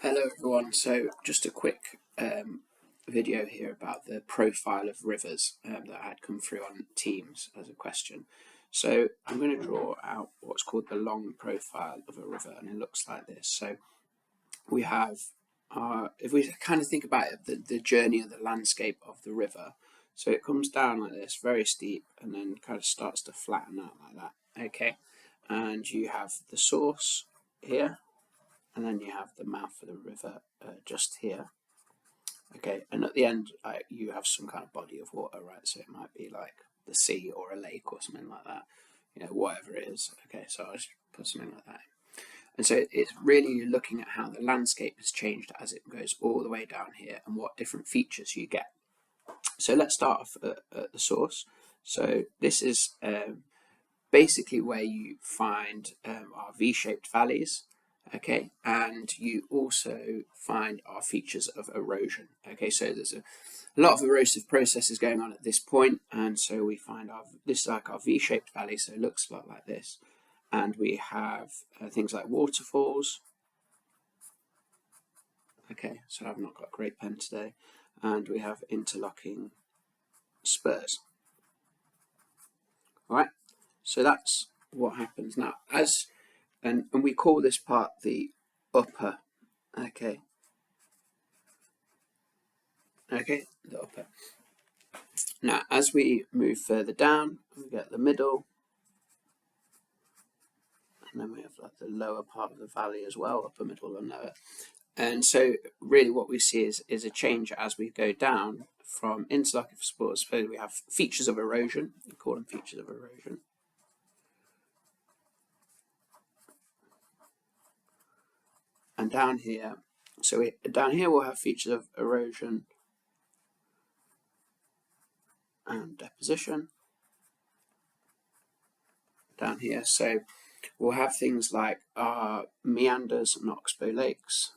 Hello everyone, so just a quick video here about the profile of rivers that had come through on Teams as a question. So I'm going to draw out what's called the long profile of a river, and it looks like this. So we have, if we kind of think about it, the journey of the landscape of the river. So it comes down like this, very steep, and then kind of starts to flatten out like that, okay? And you have the source here, and then you have the mouth of the river just here, okay, and at the end you have some kind of body of water, right? So it might be like the sea or a lake or something like that, whatever it is. Okay, so I'll just put something like that in. And so it's really looking at how the landscape has changed as it goes all the way down here and what different features you get. So let's start off at the source. So this is basically where you find our V-shaped valleys. Okay, and you also find our features of erosion. Okay, so there's a lot of erosive processes going on at this point, and so we find this is like our V-shaped valley, so it looks a lot like this, and we have things like waterfalls. Okay, so I've not got a great pen today, and we have interlocking spurs. All right, so that's what happens now and we call this part the upper, okay, the upper. Now, as we move further down, we get the middle, and then we have like the lower part of the valley as well, upper, middle, and lower. And so really what we see is a change as we go down from interlocking spurs. So we have features of erosion, we call them features of erosion. And down here, down here we'll have features of erosion and deposition. Down here, so we'll have things like meanders and oxbow lakes.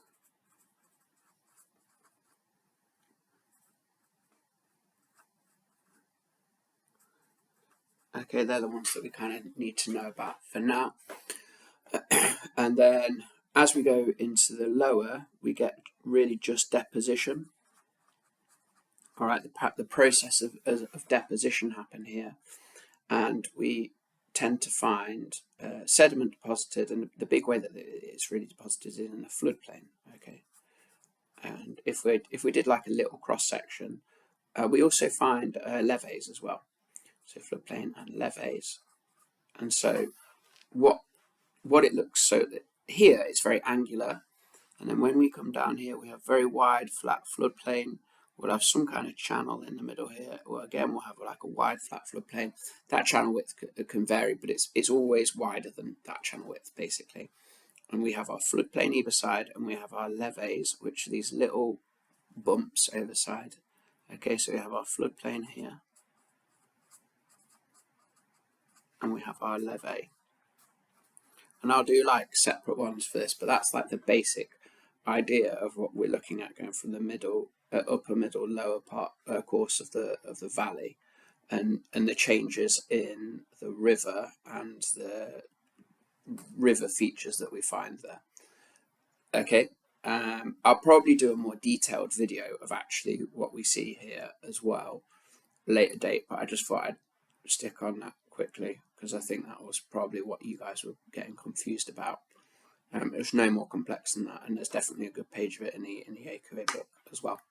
Okay, they're the ones that we kind of need to know about for now. And then as we go into the lower, we get really just deposition. All right, the process of deposition happen here, and we tend to find sediment deposited, and the big way that it's really deposited is in the floodplain. Okay, and if we did like a little cross section, we also find levees as well. So floodplain and levees, and so what it looks so that here it's very angular, and then when we come down here we have very wide flat floodplain. We'll have some kind of channel in the middle here, or again we'll have like a wide flat floodplain. That channel width can vary, but it's always wider than that channel width basically. And we have our floodplain either side, and we have our levees, which are these little bumps over side. Okay, so we have our floodplain here, and we have our levee. And I'll do like separate ones for this, but that's like the basic idea of what we're looking at, going from the middle, upper, middle, lower part course of the valley, and the changes in the river and the river features that we find there. Okay, I'll probably do a more detailed video of actually what we see here as well, later date, but I just thought I'd stick on that quickly because I think that was probably what you guys were getting confused about. It's no more complex than that, and there's definitely a good page of it in the AQA book as well.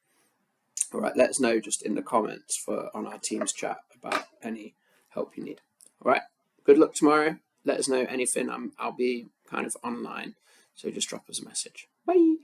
All right, let us know just in the comments on our Teams chat about any help you need. All right, good luck tomorrow. Let us know anything. I'll be kind of online, so just drop us a message. Bye.